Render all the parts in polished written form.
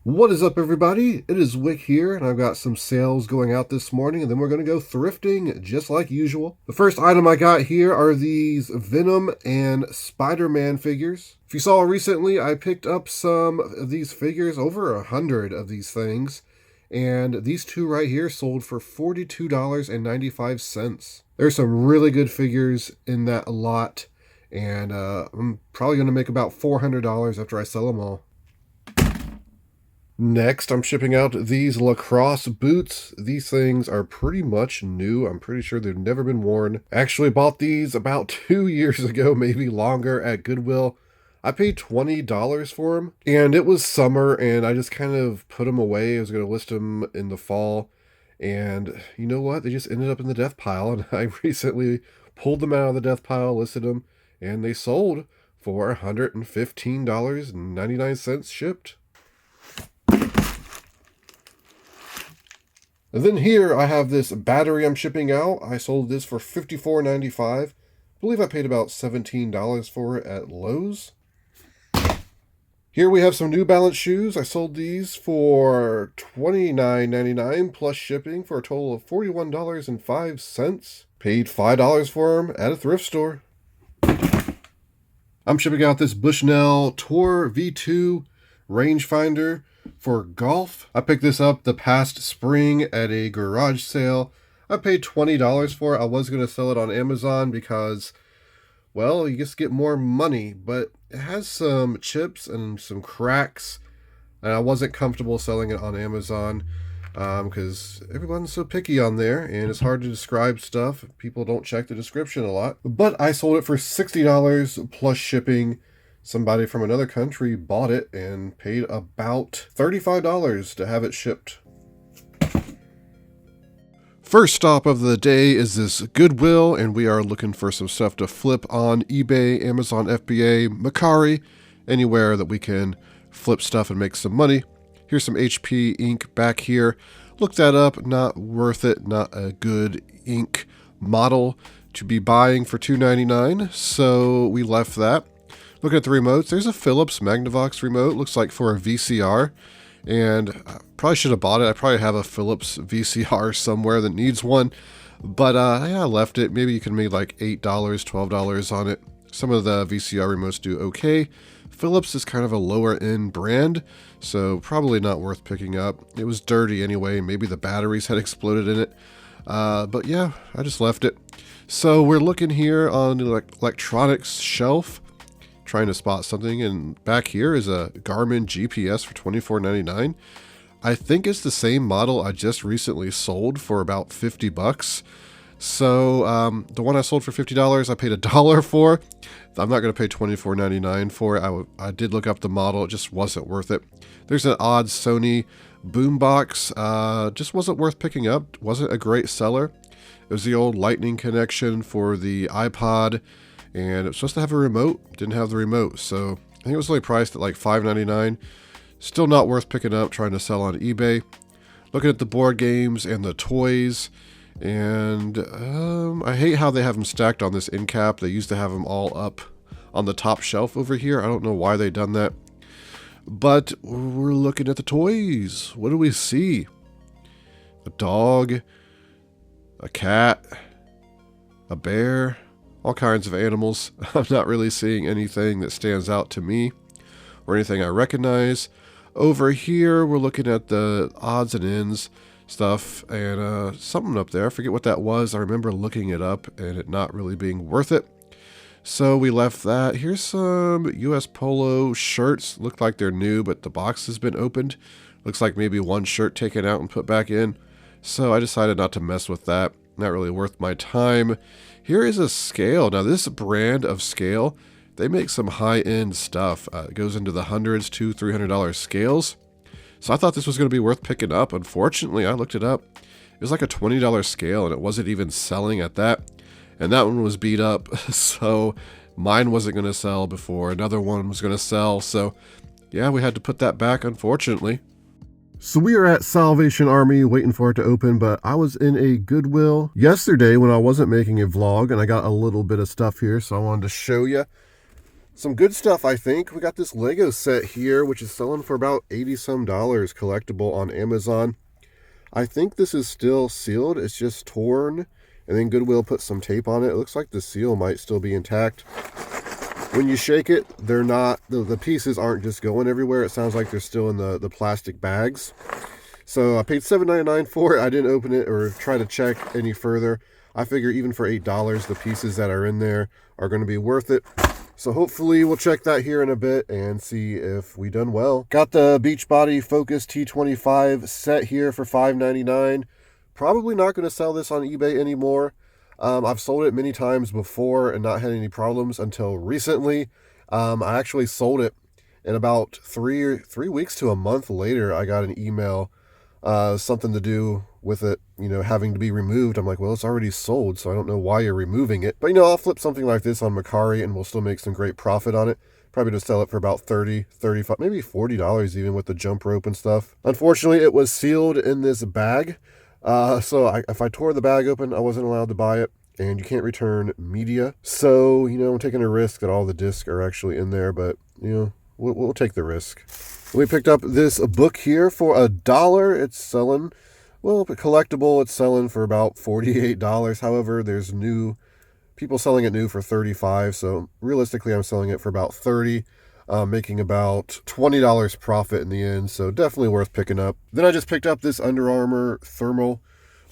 What is up, everybody? It is Wick here, and I've got some sales going out this morning, and then we're going to go thrifting just like usual. The first item I got here are these Venom and Spider-Man figures. If you saw recently, I picked up some of these figures, over 100 of these things, and these two right here sold for $42.95. There's some really good figures in that lot, and I'm probably going to make about $400 after I sell them all. Next, I'm shipping out these Lacrosse Boots. These things are pretty much new. I'm pretty sure they've never been worn. Actually bought these about 2 years ago, maybe longer, at Goodwill. I paid $20 for them, and it was summer, and I just kind of put them away. I was going to list them in the fall, and you know what? They just ended up in the death pile, and I recently pulled them out of the death pile, listed them, and they sold for $115.99 shipped. And then here I have this battery I'm shipping out. I sold this for $54.95. I believe I paid about $17 for it at Lowe's. Here we have some New Balance shoes. I sold these for $29.99 plus shipping for a total of $41.05. Paid $5 for them at a thrift store. I'm shipping out this Bushnell Tour V2 rangefinder for golf. I picked this up the past spring at a garage sale. I paid $20 for it. I was going to sell it on Amazon because, well, you just get more money, but it has some chips and some cracks, and I wasn't comfortable selling it on Amazon because everyone's so picky on there, and it's hard to describe stuff. People don't check the description a lot. But I sold it for $60 plus shipping. Somebody from another country bought it and paid about $35 to have it shipped. First stop of the day is this Goodwill, and we are looking for some stuff to flip on eBay, Amazon FBA, Mercari, anywhere that we can flip stuff and make some money. Here's some HP ink back here. Looked that up, not worth it, not a good ink model to be buying for $2.99, so we left that. Looking at the remotes, there's a Philips Magnavox remote, looks like for a VCR, and I probably should have bought it. I probably have a Philips VCR somewhere that needs one, but yeah, I left it. Maybe you can make like $8, $12 on it. Some of the VCR remotes do okay. Philips is kind of a lower end brand, so probably not worth picking up. It was dirty anyway, maybe the batteries had exploded in it, but yeah, I just left it. So we're looking here on the electronics shelf, trying to spot something, and back here is a Garmin GPS for $24.99. I think it's the same model I just recently sold for about $50. So the one I sold for $50, I paid $1 for. I'm not going to pay $24.99 for it. I did look up the model. It just wasn't worth it. There's an odd Sony boombox. Just wasn't worth picking up. Wasn't a great seller. It was the old lightning connection for the iPod, and it was supposed to have a remote. Didn't have the remote, so I think it was only priced at like $5.99. Still not worth picking up, trying to sell on eBay. Looking at the board games and the toys, and I hate how they have them stacked on this end cap. They used to have them all up on the top shelf over here. I don't know why they done that. But we're looking at the toys. What do we see? A dog, a cat, a bear, all kinds of animals. I'm not really seeing anything that stands out to me or anything I recognize. Over here, we're looking at the odds and ends stuff, and something up there. I forget what that was. I remember looking it up and it not really being worth it. So we left that. Here's some US Polo shirts. Look like they're new, but the box has been opened. Looks like maybe one shirt taken out and put back in. So I decided not to mess with that. Not really worth my time. Here is a scale. Now this brand of scale, they make some high-end stuff. It goes into the hundreds to $300 scales. So I thought this was going to be worth picking up. Unfortunately, I looked it up. It was like a $20 scale, and it wasn't even selling at that. And that one was beat up, so mine wasn't going to sell before another one was going to sell. So yeah, we had to put that back, unfortunately. So we are at Salvation Army waiting for it to open, but I was in a Goodwill yesterday when I wasn't making a vlog, and I got a little bit of stuff here, so I wanted to show you. Some good stuff, I think. We got this Lego set here, which is selling for about $80 some, collectible on Amazon. I think this is still sealed. It's just torn, and then Goodwill put some tape on it. It looks like the seal might still be intact. When you shake it, they're not, the pieces aren't just going everywhere. It sounds like they're still in the plastic bags. So I paid $7.99 for it. I didn't open it or try to check any further. I figure even for $8, the pieces that are in there are going to be worth it. So hopefully we'll check that here in a bit and see if we done well. Got the Beachbody Focus T25 set here for $5.99. Probably not going to sell this on eBay anymore. I've sold it many times before and not had any problems until recently. I actually sold it, and about three weeks to a month later, I got an email, something to do with it, having to be removed. I'm like, well, it's already sold, so I don't know why you're removing it. But, I'll flip something like this on Mercari and we'll still make some great profit on it. Probably just sell it for about $30, $35, maybe $40 even with the jump rope and stuff. Unfortunately, it was sealed in this bag. So if I tore the bag open, I wasn't allowed to buy it, and you can't return media. So, I'm taking a risk that all the discs are actually in there, but, we'll take the risk. We picked up this book here for $1. It's selling, well, collectible, it's selling for about $48. However, there's people selling it new for $35. So realistically, I'm selling it for about $30. Making about $20 profit in the end, so definitely worth picking up. Then I just picked up this Under Armour thermal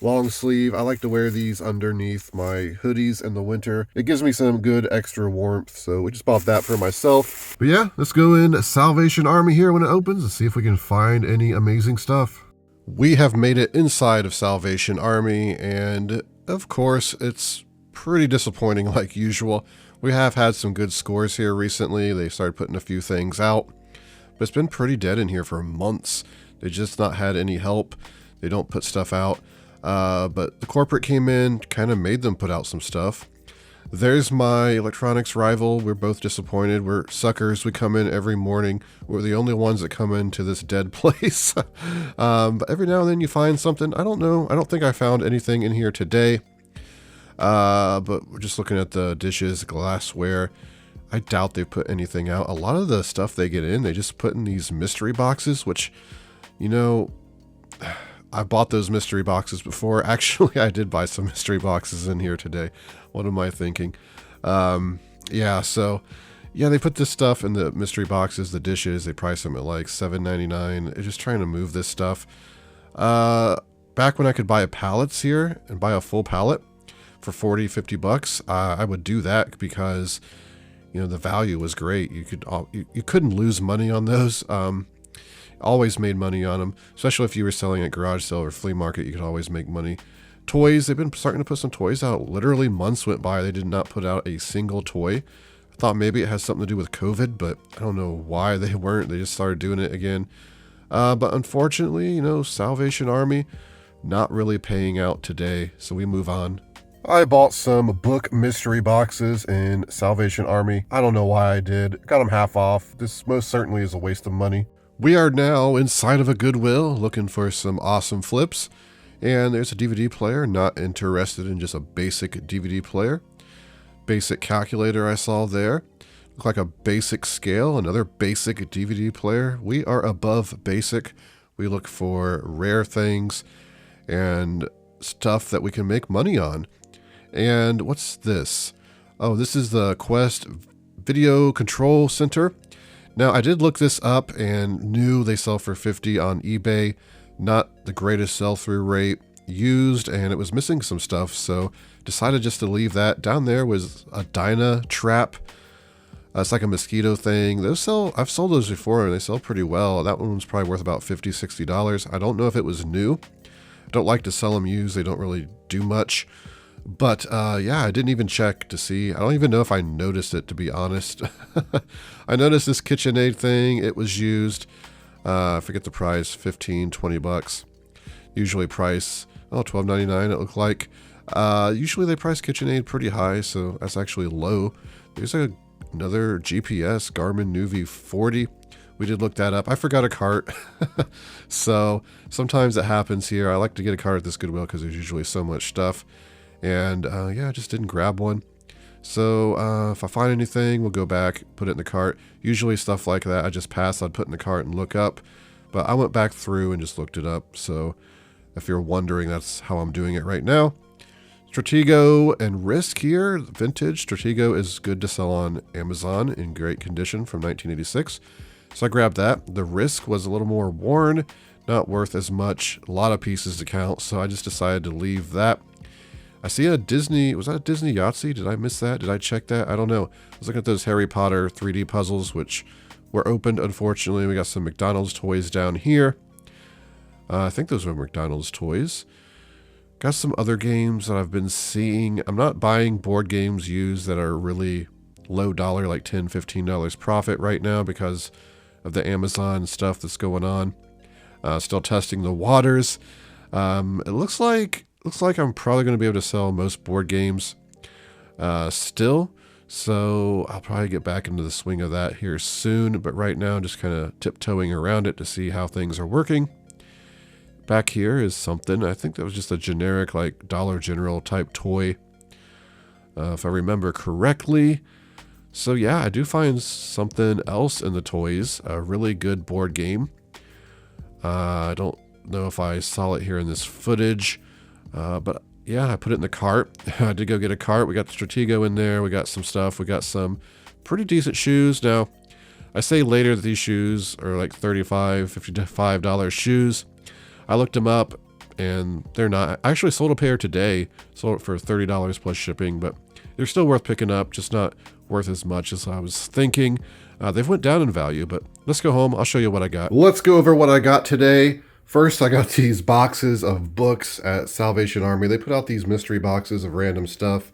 long sleeve. I like to wear these underneath my hoodies in the winter. It gives me some good extra warmth, so we just bought that for myself. But yeah, let's go in Salvation Army here when it opens and see if we can find any amazing stuff. We have made it inside of Salvation Army, and of course, it's pretty disappointing like usual. We have had some good scores here recently. They started putting a few things out, but it's been pretty dead in here for months. They just not had any help. They don't put stuff out. But the corporate came in, kind of made them put out some stuff. There's my electronics rival. We're both disappointed. We're suckers. We come in every morning. We're the only ones that come into this dead place. But every now and then you find something. I don't know. I don't think I found anything in here today. But we're just looking at the dishes, glassware. I doubt they put anything out. A lot of the stuff they get in, they just put in these mystery boxes, which, I bought those mystery boxes before. Actually, I did buy some mystery boxes in here today. What am I thinking? Yeah, they put this stuff in the mystery boxes, the dishes. They price them at like $7.99. They're just trying to move this stuff. Back when I could buy pallets here and buy a full pallet for $40-$50, I would do that because, the value was great. You couldn't lose money on those. Always made money on them, especially if you were selling at garage sale or flea market. You could always make money. Toys, they've been starting to put some toys out. Literally months went by, they did not put out a single toy. I thought maybe it has something to do with COVID, but I don't know why they weren't. They just started doing it again. But unfortunately, Salvation Army not really paying out today, so we move on. I bought some book mystery boxes in Salvation Army. I don't know why I did. Got them half off. This most certainly is a waste of money. We are now inside of a Goodwill looking for some awesome flips. And there's a DVD player. Not interested in just a basic DVD player. Basic calculator I saw there. Look like a basic scale. Another basic DVD player. We are above basic. We look for rare things and stuff that we can make money on. And what's this? Oh, this is the Quest Video Control Center. Now, I did look this up and knew they sell for $50 on eBay. Not the greatest sell-through rate. Used, and it was missing some stuff, so decided just to leave that. Down there was a Dyna trap. It's like a mosquito thing. I've sold those before, and they sell pretty well. That one was probably worth about $50, $60. I don't know if it was new. I don't like to sell them used. They don't really do much. But yeah, I didn't even check to see. I don't even know if I noticed it, to be honest. I noticed this KitchenAid thing. It was used. I forget the price, $15, $20. Usually price, $12.99 it looked like. Usually they price KitchenAid pretty high, so that's actually low. There's another GPS, Garmin Nuvi 40. We did look that up. I forgot a cart. So sometimes it happens here. I like to get a cart at this Goodwill because there's usually so much stuff. And yeah, I just didn't grab one. So if I find anything, we'll go back, put it in the cart. Usually stuff like that, I just pass, I'd put in the cart and look up. But I went back through and just looked it up. So if you're wondering, that's how I'm doing it right now. Stratego and Risk here, vintage. Stratego is good to sell on Amazon in great condition from 1986. So I grabbed that. The Risk was a little more worn, not worth as much, a lot of pieces to count, so I just decided to leave that. I see a Disney, was that a Disney Yahtzee? Did I miss that? Did I check that? I don't know. I was looking at those Harry Potter 3D puzzles, which were opened, unfortunately. We got some McDonald's toys down here. I think those were McDonald's toys. Got some other games that I've been seeing. I'm not buying board games used that are really low dollar, like $10, $15 profit right now because of the Amazon stuff that's going on. Still testing the waters. It looks like I'm probably going to be able to sell most board games still. So I'll probably get back into the swing of that here soon. But right now, just kind of tiptoeing around it to see how things are working. Back here is something. I think that was just a generic, like, Dollar General type toy, if I remember correctly. So yeah, I do find something else in the toys. A really good board game. I don't know if I saw it here in this footage, but yeah, I put it in the cart. I did go get a cart. We got the Stratego in there. We got some stuff. We got some pretty decent shoes. Now, I say later that these shoes are like $35, $55 shoes. I looked them up, and they're not. I actually sold a pair today. Sold it for $30 plus shipping, but they're still worth picking up, just not worth as much as I was thinking. They've went down in value, but let's go home. I'll show you what I got. Let's go over what I got today. First, I got these boxes of books at Salvation Army. They put out these mystery boxes of random stuff.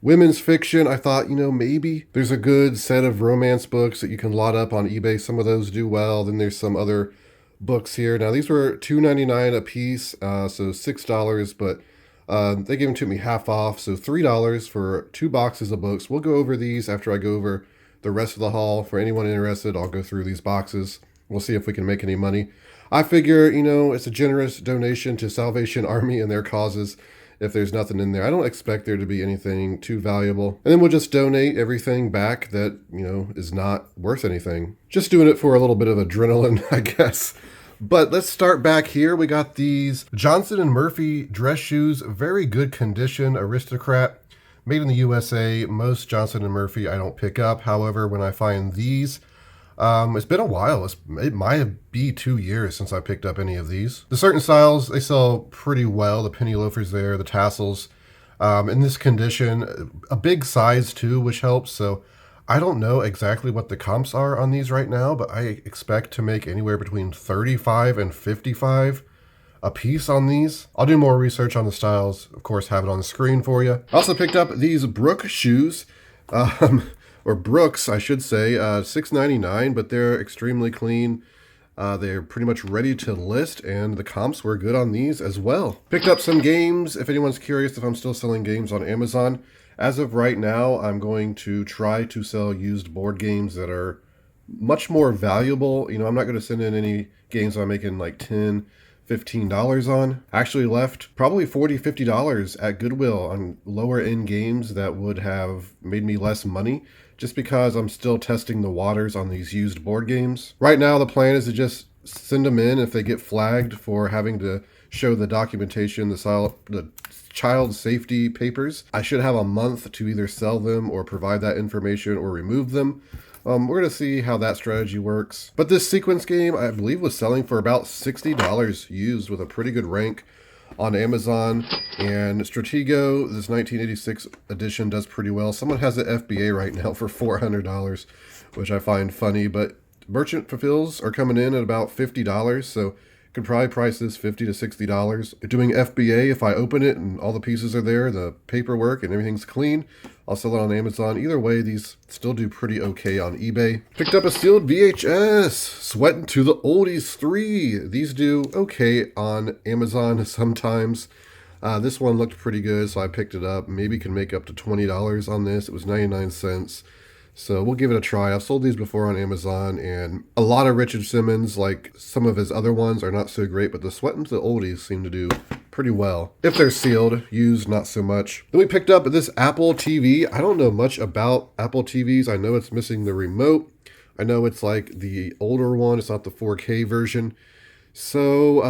Women's fiction, I thought, maybe there's a good set of romance books that you can lot up on eBay. Some of those do well. Then there's some other books here. Now these were $2.99 a piece, so $6, but they gave them to me half off, so $3 for 2 boxes of books. We'll go over these after I go over the rest of the haul. For anyone interested, I'll go through these boxes. We'll see if we can make any money. I figure, it's a generous donation to Salvation Army and their causes if there's nothing in there. I don't expect there to be anything too valuable. And then we'll just donate everything back that, is not worth anything. Just doing it for a little bit of adrenaline, I guess. But let's start back here. We got these Johnson & Murphy dress shoes. Very good condition, Aristocrat. Made in the USA. Most Johnson & Murphy I don't pick up. However, when I find these, it's been a while. It might be 2 years since I picked up any of these. The certain styles, they sell pretty well. The penny loafers there, the tassels. In this condition, a big size too, which helps. So I don't know exactly what the comps are on these right now, but I expect to make anywhere between 35 and 55 a piece on these. I'll do more research on the styles. Of course, have it on the screen for you. I also picked up these Brooks shoes. Or Brooks, I should say, $6.99, but they're extremely clean. They're pretty much ready to list, and the comps were good on these as well. Picked up some games. If anyone's curious if I'm still selling games on Amazon, as of right now, I'm going to try to sell used board games that are much more valuable. I'm not going to send in any games I'm making like $10, $15 on. Actually left probably $40, $50 at Goodwill on lower end games that would have made me less money, just because I'm still testing the waters on these used board games. Right now, the plan is to just send them in if they get flagged for having to show the documentation, the child safety papers. I should have a month to either sell them or provide that information or remove them. We're going to see how that strategy works. But this sequence game, I believe, was selling for about $60 used with a pretty good rank on Amazon. And Stratego, this 1986 edition, does pretty well. Someone has the FBA right now for $400, which I find funny. But merchant fulfills are coming in at about $50, so could probably price this $50 to $60. Doing FBA, if I open it and all the pieces are there, the paperwork and everything's clean, I'll sell it on Amazon. Either way, these still do pretty okay on eBay. Picked up a sealed VHS, Sweating to the Oldies 3. These do okay on Amazon sometimes. This one looked pretty good, so I picked it up. Maybe can make up to $20 on this. It was 99 cents. So we'll give it a try. I've sold these before on Amazon, and a lot of Richard Simmons, like some of his other ones, are not so great, but the Sweating to the Oldies seem to do pretty well. If they're sealed, used, not so much. Then we picked up this Apple TV. I don't know much about Apple TVs. I know it's missing the remote. I know it's like the older one. It's not the 4K version. So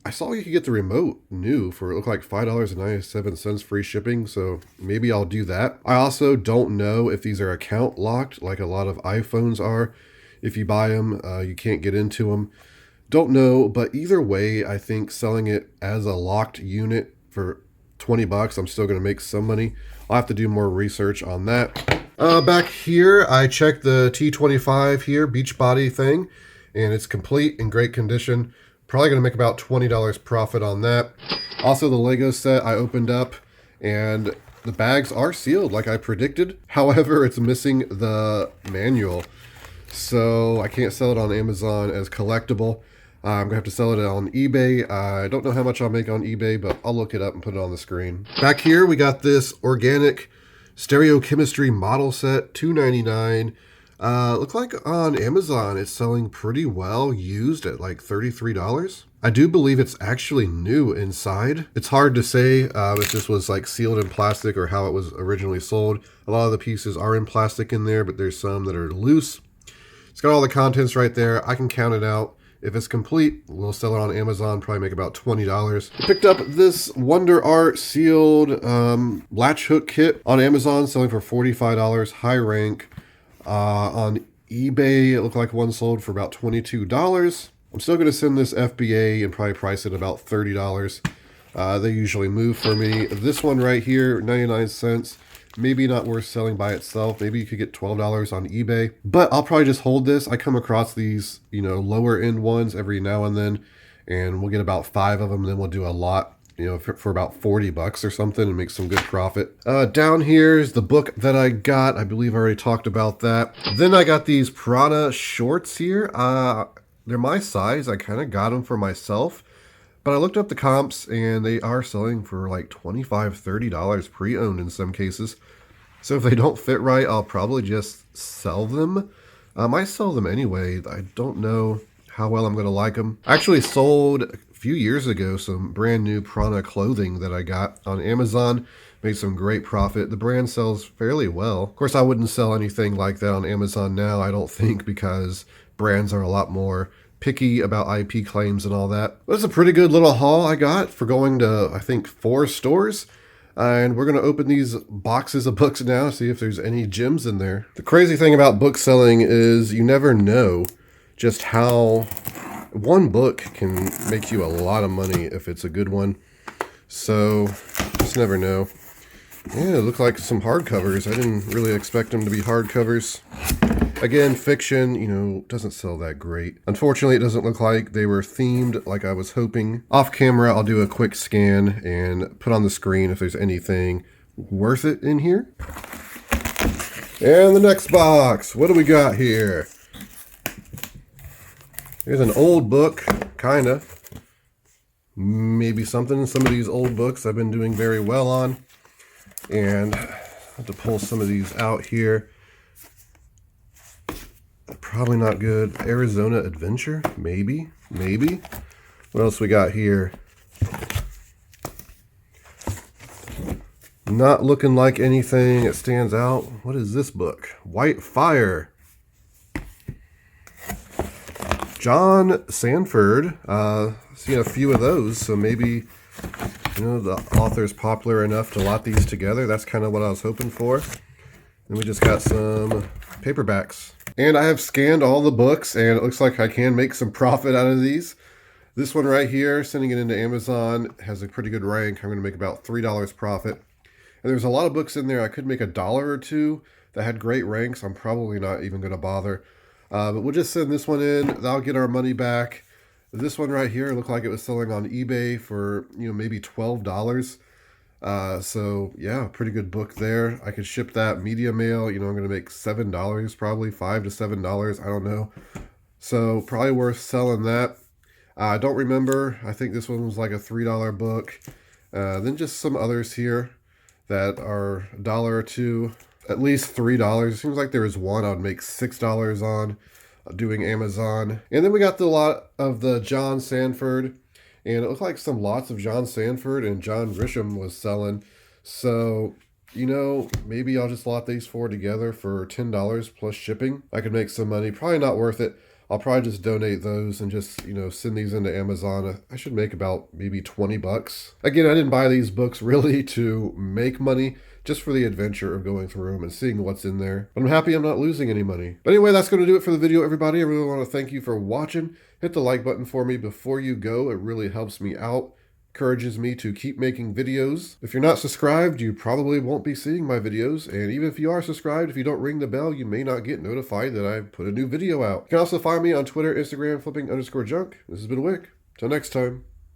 I saw you could get the remote new for it looked like $5.97 free shipping. So maybe I'll do that. I also don't know if these are account locked like a lot of iPhones are. If you buy them, you can't get into them. Don't know, but either way, I think selling it as a locked unit for $20, I'm still going to make some money. I'll have to do more research on that. Back here, I checked the T25 here, Beachbody thing, and it's complete in great condition. Probably going to make about $20 profit on that. Also, the Lego set I opened up, and the bags are sealed like I predicted. However, it's missing the manual, so I can't sell it on Amazon as collectible. I'm going to have to sell it on eBay. I don't know how much I'll make on eBay, but I'll look it up and put it on the screen. Back here, we got this organic Stereochemistry model set, $2.99. Look like on Amazon, it's selling pretty well used at like $33. I do believe it's actually new inside. It's hard to say if this was like sealed in plastic or how it was originally sold. A lot of the pieces are in plastic in there, but there's some that are loose. It's got all the contents right there. I can count it out. If it's complete, we'll sell it on Amazon, probably make about $20. I picked up this Wonder Art sealed Latch Hook Kit on Amazon, selling for $45, high rank. On eBay, it looked like one sold for about $22. I'm still going to send this FBA and probably price it about $30. They usually move for me. This one right here, 99 cents. Maybe not worth selling by itself. Maybe you could get $12 on eBay. But I'll probably just hold this. I come across these, lower end ones every now and then. And we'll get about 5 of them. And then we'll do a lot, for about $40 or something and make some good profit. Down here is the book that I got. I believe I already talked about that. Then I got these Prada shorts here. They're my size. I kind of got them for myself. But I looked up the comps, and they are selling for like $25, $30 pre-owned in some cases. So if they don't fit right, I'll probably just sell them. I might sell them anyway. I don't know how well I'm going to like them. I actually sold a few years ago some brand new Prada clothing that I got on Amazon. Made some great profit. The brand sells fairly well. Of course, I wouldn't sell anything like that on Amazon now, I don't think, because brands are a lot more picky about IP claims and all that. But it's a pretty good little haul I got for going to, I think, 4 stores. And we're going to open these boxes of books now, see if there's any gems in there. The crazy thing about book selling is you never know just how one book can make you a lot of money if it's a good one. So, just never know. Yeah, it looked like some hardcovers. I didn't really expect them to be hardcovers. Again, fiction, doesn't sell that great. Unfortunately, it doesn't look like they were themed like I was hoping. Off camera, I'll do a quick scan and put on the screen if there's anything worth it in here. And the next box, what do we got here? Here's an old book, kinda. Maybe something in some of these old books I've been doing very well on. And I have to pull some of these out here. Probably not good. Arizona Adventure? Maybe. What else we got here? Not looking like anything that stands out. What is this book? White Fire. John Sanford. Seen a few of those, so maybe the author's popular enough to lot these together. That's kind of what I was hoping for. And we just got some paperbacks. And I have scanned all the books, and it looks like I can make some profit out of these. This one right here, sending it into Amazon, has a pretty good rank. I'm going to make about $3 profit. And there's a lot of books in there. I could make $1 or $2 that had great ranks. I'm probably not even going to bother. But we'll just send this one in. That'll get our money back. This one right here looked like it was selling on eBay for, maybe $12. So yeah, pretty good book there. I could ship that media mail. I'm going to make $7 probably, $5 to $7. I don't know. So probably worth selling that. I don't remember. I think this one was like a $3 book. Then just some others here that are $1 or $2, at least $3. It seems like there was one I would make $6 on doing Amazon. And then we got the lot of the John Sanford. and it looked like some lots of John Sanford and John Grisham was selling. So, you know, maybe I'll just lot these four together for $10 plus shipping. I could make some money. Probably not worth it. I'll probably just donate those and just, you know, send these into Amazon. I should make about maybe 20 bucks. Again, I didn't buy these books really to make money, just for the adventure of going through them and seeing what's in there. But I'm happy I'm not losing any money. But anyway, that's going to do it for the video, everybody. I really want to thank you for watching. Hit the like button for me before you go. It really helps me out. Encourages me to keep making videos. If you're not subscribed, you probably won't be seeing my videos. And even if you are subscribed, if you don't ring the bell, you may not get notified that I put a new video out. You can also find me on Twitter, Instagram, flipping_junk. This has been Wick. Till next time.